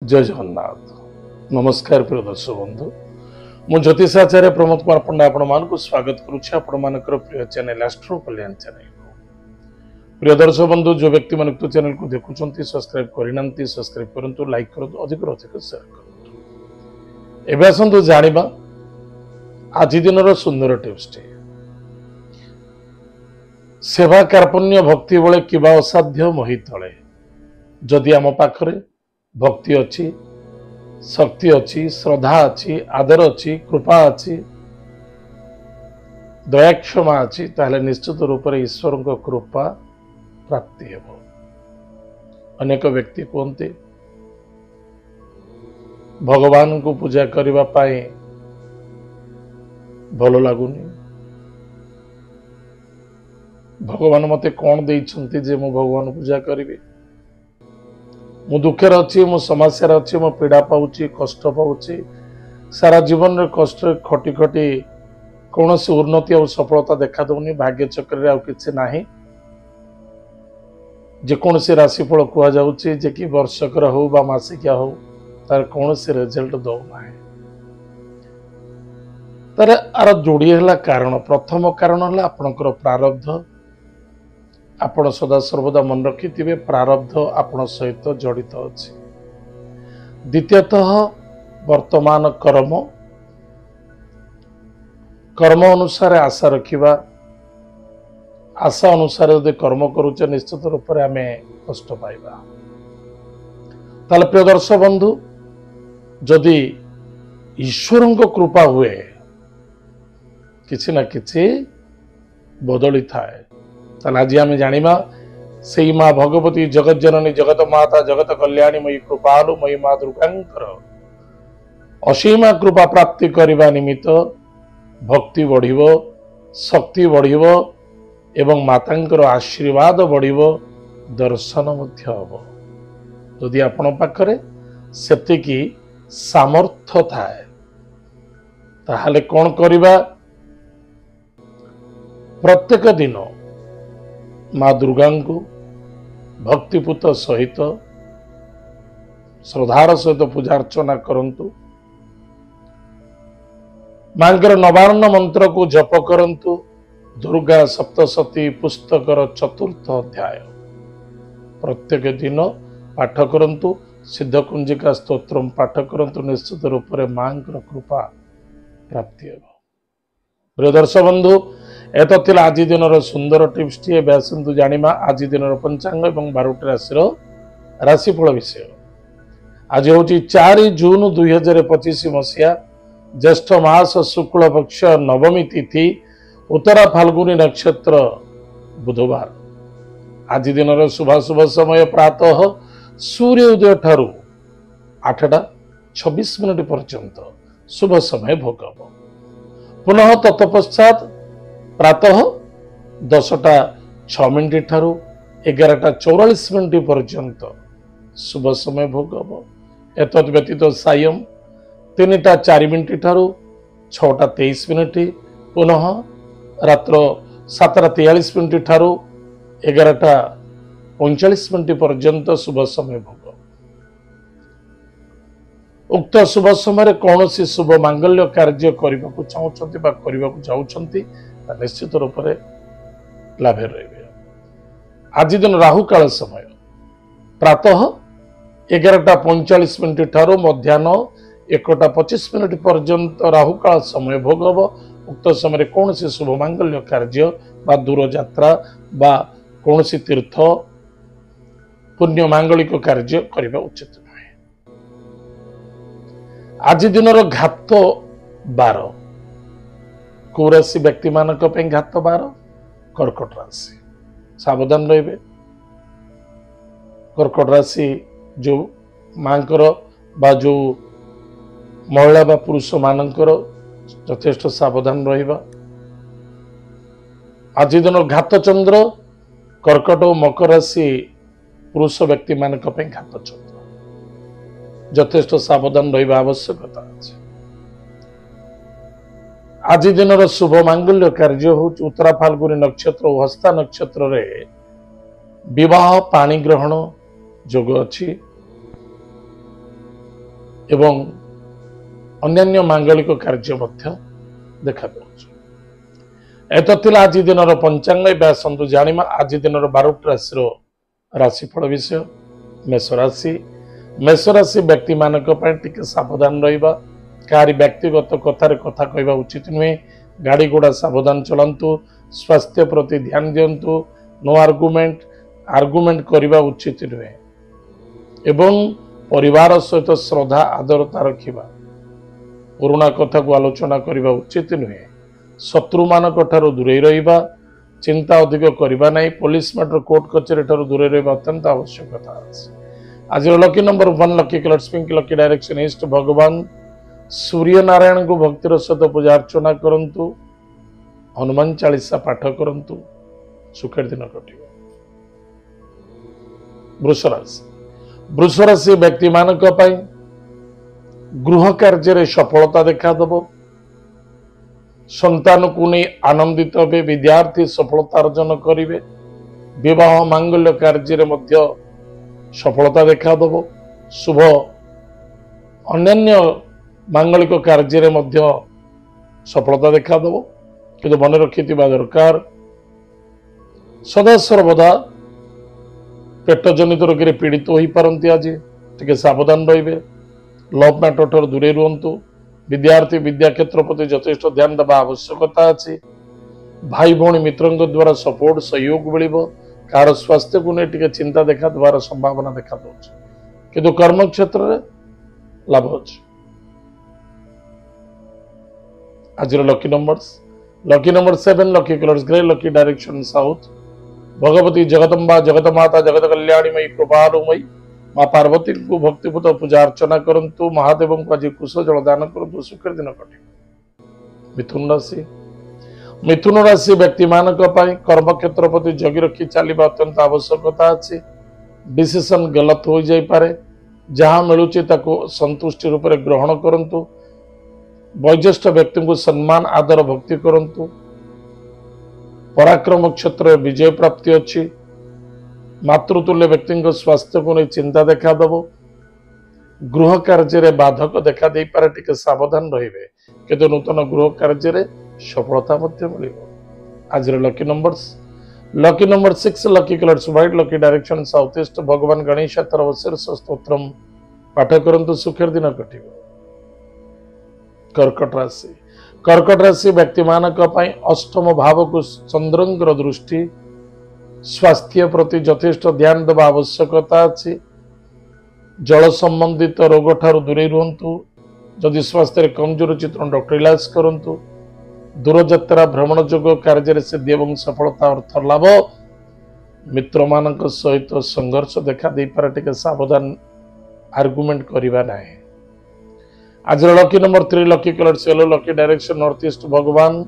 जय जगन्नाथ। नमस्कार प्रिय दर्शक बंधु, मु ज्योतिषाचार्य प्रमोद कुमार पंडा आपण स्वागत करुच्ची आपण प्रिय चैनल एस्ट्रो कल्याण चैनल। प्रिय दर्शक बंधु, जो व्यक्ति मान चैनल को देखुंट सब्सक्राइब करना सब्सक्राइब करूँ, लाइक करूँ, अधिक अधिक शेयर करूँ। एवं आसतु जानिबा आज दिन सुंदर टिप्स टी। सेवा कार्पण्य भक्ति बले किबा असाध्य मोहि तले। जदि आम पाखरे भक्ति अच्छी, शक्ति अच्छी, श्रद्धा अच्छी, आदर अच्छी, कृपा अच्छी, दया क्षमा अच्छी, ताहले निश्चित रूप से ईश्वर को कृपा प्राप्ति हेबो। अनेक व्यक्ति कहते भगवान को पूजा करने पाए भल लगुनि, भगवान मते कौन देइछन्ति जे मु भगवान पूजा करिबे। मु दुखे अच्छी, मु समस्या अच्छी, मु पीड़ा पाऊँची, कष्ट पाऊँची, सारा जीवन रे कष्ट खटी खटी कौन सी उन्नति और सफलता देखा दौनी। भाग्य चक्र आउ किछि नाही। जेकोसी राशिफल कुआ जाउची जे कि वर्षकर हो बा मासिकिया हो, तार कौन सी रिजल्ट दौ नाही। तार आर जोड़ी है कारण, प्रथम कारण है आपणकर प्रारब्ध। आपण सदा सर्वदा मन रखिथिबे प्रारब्ध आपण सहित जड़ित अछि। द्वितीयतः वर्तमान कर्म, कर्म अनुसार आशा रखिबा। आशा अनुसार यदि कर्म करूचे निश्चित रूप से आम कष्ट पाइबा। ताले प्रिय दर्शक बंधु, जदि ईश्वर को कृपा हुए किछि ना किछि बदली थाए। आज आम जाना से माँ भगवती जगत जननी जगत माता जगत कल्याणी मयी कृपालु मयी माँ दुर्गांकर असीमा कृपा प्राप्ति करने निमित्त भक्ति बढ़िबो, शक्ति बढ़िबो एवं मातांकर आशीर्वाद बढ़िबो, दर्शन मध्य हबो। यदि आपण पाखरे सेतिकी सामर्थ्य थाए ताहले कौन करिबा। प्रत्येक दिन माँ दुर्गा को भक्तिपूत सहित श्रद्धार सहित पूजा अर्चना करंतु। मांकर नवान्न मंत्र को जप करंतु। दुर्गा सप्तशती पुस्तकर चतुर्थ अध्याय प्रत्येक दिन पाठ करंतु। सिद्धकुंजिका स्तोत्रम पाठ करंतु। निश्चित रूप से मांकर कृपा प्राप्ति हेबो। प्रिय दर्शक बंधु, एत थिला आज दिन सुंदर टिप्स टी। आसतु जानिबा आज दिन पंचांग एवं 12टी राशि राशिफल विषय। आज हूँ 4 जून 2025 मसीहा, ज्येष्ठ मास शुक्ल पक्ष नवमी तिथि, उत्तरा फाल्गुनी नक्षत्र, बुधवार। आज दिन शुभाशुभ समय प्रातः सूर्योदय ठारू 8:26 पर्यंत शुभ समय भोग। पुनः तत्पश्चात प्रातः 10:06 ठारू 11:44 पर्यंत शुभ समय भोग हम। एत व्यतीत सायं 3:04 ठारू 6:23, पुनः रात्र 7:43 ठारू 11:39 पर्यंत शुभ समय भोग। उक्त शुभ समय कौन सी शुभ मांगल्य कार्य करने को चाहते करने को जाऊँगी निश्चित रूप से लाभ रहे। आज दिन राहु काल समय प्रातः 11:45 ठारू मध्याह्न 1:25 पर्यंत राहु काल समय भोग हम। उक्त समय कौन सी शुभ मांगल्य कार्य बा दूर यात्रा बा कौन सी तीर्थ पुण्य मांगलिक कार्य करने उचित नुहे। आज दिन घात बार कौ राशि व्यक्ति मान घात बार कर्कट राशि, सावधान रहिबे। कर्कट राशि जो मांकर बा जो महिला बा पुरुष मानकर यथेष्ट सावधान रहिबा। आज दिन घात चंद्र कर्कट और मकर राशि पुरुष व्यक्ति मान घात चंद्र, यथेष्ट सावधान रहिबा आवश्यकता अछि। आज दिन शुभ मांगल्य कार्य हो उत्तरा फाल्गुनी नक्षत्र और हस्ता नक्षत्र रे विवाह पाणी ग्रहण जोग अच्छी। एवं अन्यान्य मांगलिक कार्य देखा एतला आज दिन पंचांग आसतु जाना आज दिन 12 राशि राशिफल विषय मेष राशि व्यक्ति मानक सावधान रहिबा कारी व्यक्तिगत कथार कथा कहवा उचित नुहे गाड़ी घोड़ा सावधान चलांतु स्वास्थ्य प्रति ध्यान दिंतु नो आर्गुमेंट करने उचित नुहे एवं परिवार सहित श्रद्धा आदरता रखिबा पुराना कथा को आलोचना करने उचित नुहे शत्रु मान दूरे रहिबा चिंता अधिक करबा नहीं पुलिस मैटर कोर्ट कचेरी ठारू दूरे रहिबा अत्यंत आवश्यकता अछि। आज lucky number 1 lucky colours pink lucky direction east भगवान सूर्य नारायण को भक्तिर सहित पूजा अर्चना करंतु हनुमान चालीसा पाठ करंतु सुखेर दिन कटिବ। वृष राशि व्यक्ति मानक पई गृह कार्य सफलता देखा दबो संतान को नहीं आनंदित हे विद्यार्थी सफलता अर्जन करेंगे विवाह मांगल्य कार्य मध्य सफलता देखा दबो शुभ अन्यान्य मांगलिक कार्य मध्य सफलता देखा दबो कि मन रखि दरकार सदा सर्वदा पेट जनित रोग पीड़ित हो पारती आज टे सावधान रे लव मैटर ठार दूरे रुहतु विद्यार्थी विद्या क्षेत्र प्रति यथेष्ट ध्यान देवा आवश्यकता अच्छी भाई भौणी मित्रों द्वारा सपोर्ट सहयोग मिल कार स्वास्थ्य को नहीं चिंता देखा देवार संभावना देखा कि कर्म क्षेत्र में लाभ अच्छे। आज lucky number 7 lucky colours grey lucky direction south Bhagwati Jagdamba जगतमाता जगत कल्याणीमयी कृपालुमयी माँ पार्वती को भक्तिपूत पूजा अर्चना करंतु महादेव को आज कुश जल दान करंतु सुखेर दिन कटे। मिथुन राशि व्यक्ति मानक कर्म क्षेत्र प्रति जगी रखी चलवा अत्यंत आवश्यकता अच्छी डिसीजन गलत हो जाई पारे जहाँ मिलूची संतुष्टि रूप में ग्रहण करंतु वयोज्येष्ठ व्यक्ति को सम्मान आदर भक्ति करंतु पराक्रम क्षेत्र में विजय प्राप्ति अच्छी मातृतुल्य व्यक्ति स्वास्थ्य को नहीं चिंता देखा दबो गृह कार्य बाधक देखा दे पारे टिके सावधान रहिबे किंतु नूतन गृह कार्य सफलता मिल। आज lucky number 6 lucky colours white lucky direction south east भगवान गणेश शीर्ष स्तोत्रम पाठ करंतु सुखेर दिन कटिब। कर्कट राशि व्यक्ति मानक अष्टम भाव को चंद्रंकर दृष्टि स्वास्थ्य प्रति यथेष्ट ध्यान देवा आवश्यकता अच्छी जल संबंधित रोग ठारू दूरे रुहतु जदि स्वास्थ्य कमजोर चित्र डॉक्टर इलाज करंतु दूरयात्रा भ्रमण जोग कार्य सिद्धि एवं सफलता अर्थ लाभ मित्र मान सहित संघर्ष देखा दे पारे टिके सावधान आर्गुमेंट करवा ना। आज lucky number 3 lucky colours yellow lucky direction north east भगवान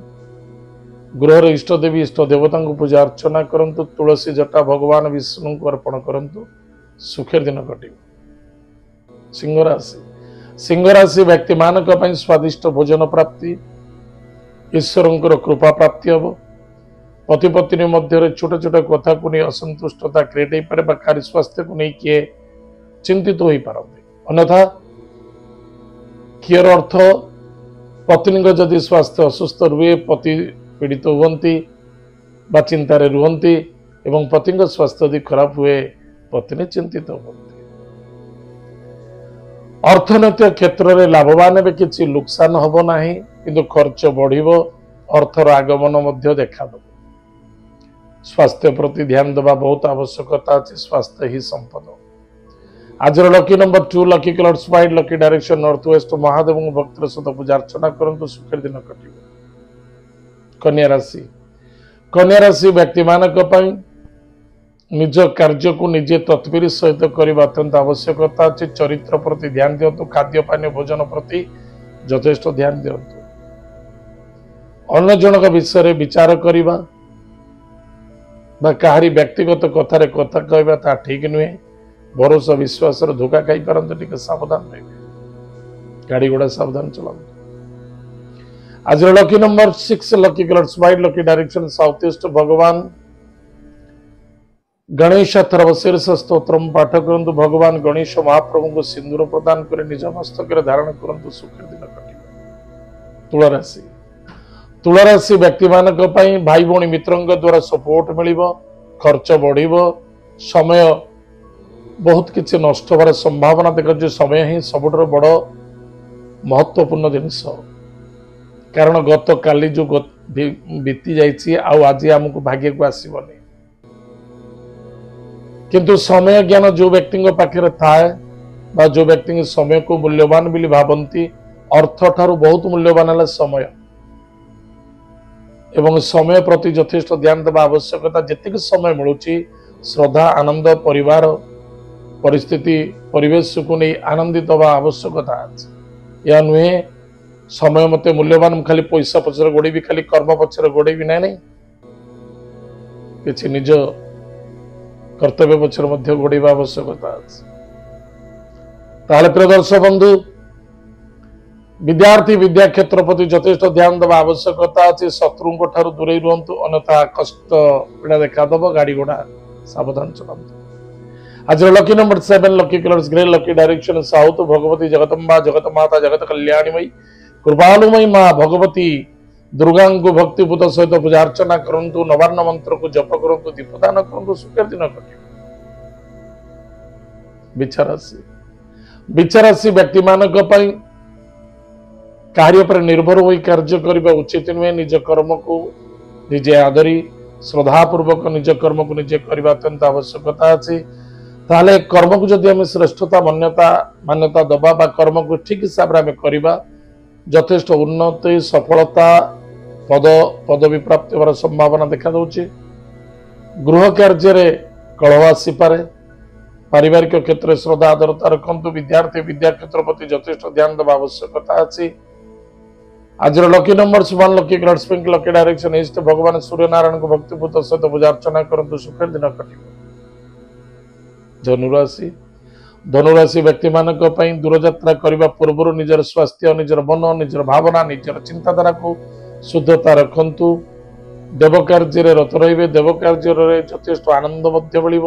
गृहर इष्ट देवी इष्ट देवता को पूजा अर्चना करंतु तुलसी जटा भगवान विष्णु को अर्पण करंतु सुखेर दिन कटिब। सिंह राशि व्यक्ति मानक स्वादिष्ट भोजन प्राप्ति ईश्वर कृपा प्राप्ति हम पति पत्नी मध्य छोट छोट कथा को नहीं असंतुष्टता क्रिएट हो पारे कार्य स्वास्थ्य को नहीं किए चिंतित हो पारती अन्यथा कियर अर्थ पत्नी जदि स्वास्थ्य असुस्थ रुए पति पीड़ित हुंती चिंतार रुहंती एवं पति स्वास्थ्य यदि खराब हुए पत्नी चिंतित होती अर्थनैतिक क्षेत्र में लाभवान भी किसी नुकसान हम ना किंतु खर्च बढ़िबो अर्थर आगमन मध्य देखा दब स्वास्थ्य प्रति ध्यान देवा बहुत आवश्यकता अच्छी स्वास्थ्य ही संपद। आज lucky number 2 lucky colours white lucky direction north west Mahadev भक्तर सहित पूजा अर्चना करंतु सुखेर दिन कटिब। कन्या राशि व्यक्ति मानक निज कार्य को निजे तत्पर सहित करने अत्यंत आवश्यकता अच्छी चरित्र प्रति ध्यान दिंतु खाद्य पानीय भोजन प्रति यथेष्ट ध्यान दिंतु अन्य जनक विषय विचार करने कहारी व्यक्तिगत कथार कथा कहवा ठीक नुहे भरोसा विश्वास धोखा खाई पारते सावधान रहे गाड़ी घोड़ा सावधान चला। आज lucky number 6 lucky colours white lucky direction south east भगवान गणेश अथर्वशीर्ष स्तोत्रम पाठ करंतु भगवान गणेश महाप्रभु को सिंदूर प्रदान कर निज मस्तक धारण करंतु सुखर दिन कटिब। तुला राशि तुला राशि व्यक्ति मान भाई भौणी मित्रों द्वारा सपोर्ट मिल खर्च बढ़ समय बहुत किसी नष्ट होवार संभावना देखा समय ही सबुठ बड़ महत्वपूर्ण जिनस कारण गत काली जो बीती जाइए आज आमको भाग्य को आसबनी किंतु समय ज्ञान जो व्यक्ति पाखे थाए बा जो व्यक्ति समय को मूल्यवान बोली भावती अर्थ ठारू बहुत मूल्यवान है समय एवं समय प्रति यथेष्ट ध्यान देवा आवश्यकता जितक समय मिलूँ श्रद्धा आनंद परिवार परिस्थिति परिवेश को नहीं आनंदित हवा आवश्यकता अछि या नुहे समय मत मूल्यवान खाली पैसा पचर गोड़ी भी खाली कर्म पचर गोड़ी भी नहीं किसी निज कर्तव्य पचर मध्य गोड़वा आवश्यकता अछि। ताले प्रिय दर्शक बंधु विद्यार्थी विद्या क्षेत्र प्रति यथेष्ट ध्यान देवा आवश्यकता अच्छी शत्रु ठारू दूरे रुहतु अन्यथा कष्ट पीड़ा देखा दब गाड़ी घोड़ा सावधान चलातु। आज lucky number 7 lucky colours grey lucky direction south Bhagwati Jagdamba जगत माता जगत कल्याणीमयी कृपालुमयी माँ भगवती दुर्गा को भक्तिपूत सहित पूजा अर्चना करंतु नवान्न मंत्र को जप करंतु दीपदान करंतु सुखर दिन कटे। बिच्छाराशि व्यक्ति मानक कार्य पर निर्भर हो कार्य करने उचित नुहे निज कर्म को निजे आदरी श्रद्धापूर्वक निज कर्म को निजे करने अत्यंत आवश्यकता अच्छी ताले कर्म को जदि आम श्रेष्ठता मान्यता दबा बा कर्म को ठीक हिसाब से करवा यथेष्ट उन्नति सफलता पदवी प्राप्ति होवार संभावना देखा दौची। गृह कार्य कलह आसीपे पारिवारिक क्षेत्र में श्रद्धा आदरता रखु विद्यार्थी विद्या क्षेत्र प्रति यथेष्ट ध्यान देवा आवश्यकता अच्छी। आज lucky number 1 lucky colours pink lucky direction east भगवान सूर्य नारायण को भक्तिपूत सहित पूजा अर्चना करंतु सुखर दिन कटे। धनुराशि व्यक्ति मानक दूरयात्रा करने पूर्व निजर स्वास्थ्य निजर मन निजर भावना निजर चिंताधारा को शुद्धता रखंतु। देव कार्य रत रे देव कार्य यथेष्ट आनंद मिल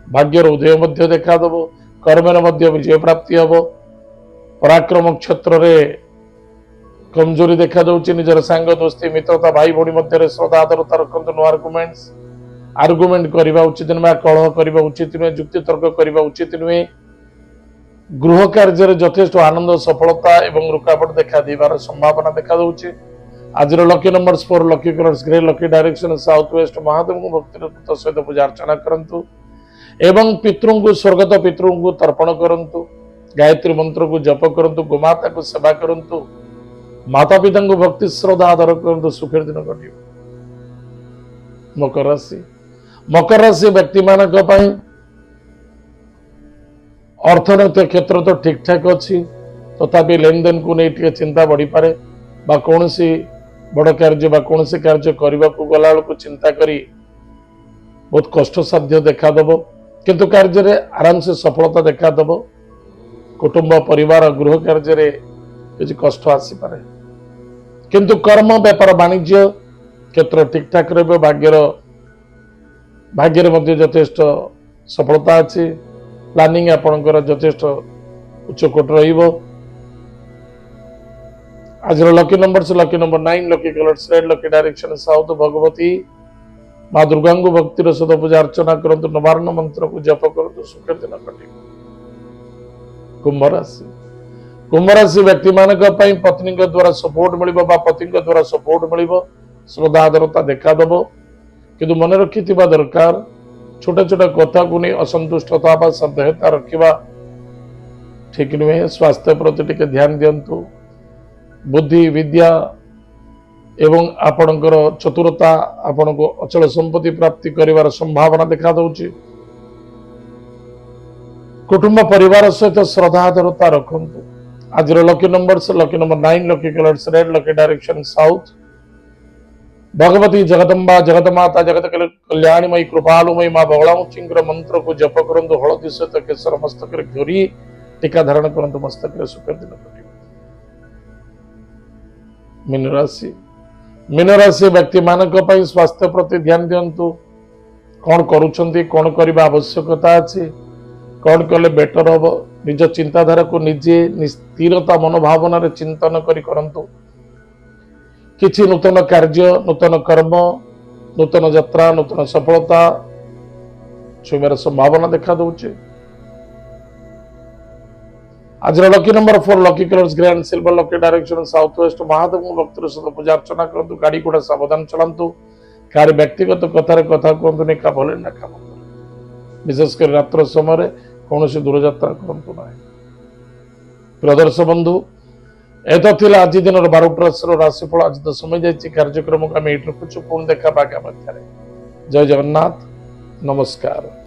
भाग्यर उदय देखा दब कर्म विजय प्राप्ति हम पराक्रम क्षेत्र में कमजोरी देखा दौची निजर सांग दोस्ती मित्रता भाई भौणी मध्य श्रद्धा आदरता रखंतु। नो आर्गुमेंट करने उचित नुहे कलह करने उचित नुहे जुक्ति तर्क करने उचित नुहे गृह कार्य यथेष्ट आनंद सफलता एवं रुकावट देखा देवार संभावना देखा दौची। आज lucky number 4 lucky colours grey lucky direction south west Mahadev को भक्ति सहित पूजा अर्चना करंतु एवं पितृ को स्वर्गत पितृ को तर्पण करंतु गायत्री मंत्र को जप करंतु गोमाता को सेवा करंतु माता पिता को भक्ति श्रद्धा आदर करंतु सुखर दिन कटे। मकर राशि व्यक्ति मानक अर्थनैतिक क्षेत्र तो ठीक ठाक अच्छी तथापि लेन देन को नहीं चिंता बढ़ी पारे बा कौन सी बड़ कार्य कौन सी कार्य करने को गला चिंता करी बहुत कष्ट साध्य देखा दब किंतु कार्य आराम से सफलता देखा दब। कुटुंब परिवार गृह कार्य किसी कष्ट आसीपे किंतु कर्म व्यापार वाणिज्य क्षेत्र ठीक ठाक रहे भाग्य मध्य यथेष्ट सफलता अच्छी प्लानिंग आपणकर यथेष्ट उच्चकोट रहिबो। आज lucky number 9 lucky colours red lucky direction south Bhagwati माँ दुर्गा को भक्तिर सहित पूजा अर्चना करंतु नवार्ण मंत्र को जप करंतु सुखर दिन कटे। कुंभ राशि व्यक्ति मानक पत्नी द्वारा सपोर्ट मिल पति द्वारा सपोर्ट मिल श्रद्धा आदरता देखा दब किंतु मन रखि दरकार छोटा छोटा कथा को नहीं असंतुष्टता सदेहता रखा ठीक नुहे। स्वास्थ्य प्रति टिके ध्यान दिंतु बुद्धि विद्या एवं आपणकर चतुरता आपण को अचल संपत्ति प्राप्ति करिवार संभावना देखा दौची। कुटुंब परिवार सहित श्रद्धा आदरता रखंतु। आज lucky number 9 lucky colours red lucky direction south Bhagwati Jagdamba जगत माता जगत कल्याणीमयी कृपालुमयी माँ बगलामुचिंकर मंत्र को जप करंतु हलदी सहित केसर मस्तक घोरी टीका धारण करंतु मस्तक सुखर दिन कटे। मीन राशि व्यक्ति मानक स्वास्थ्य प्रति ध्यान दिंतु कौन करुछंती कौन करबा आवश्यकता अछि कौन कले बेटर हम निज चिंताधारा को निजे स्थिरता मनोभावना रे चिंतन करी करंतु किछि नूतन कार्य नूतन कर्म नूतन यात्रा नूतन सफलता छुइबार संभावना देखा दौचे। आज lucky number 4 lucky colours grand silver lucky direction south west Mahadev भक्तर सहित पूजा अर्चना करंतु गाड़ी घोड़ा सावधान चलांतु कार व्यक्तिगत कथार कथा कहतु नहीं का भले ना काम विशेषकर रात्र समय कौन दूर यात्रा करंतु ना। प्रदर्श बंधु एत थिला आज दिन 12टा राशिफल आज तो समय जाइए कार्यक्रम को आम ये रखुचु पुणी देखा आगामी जय जगन्नाथ नमस्कार।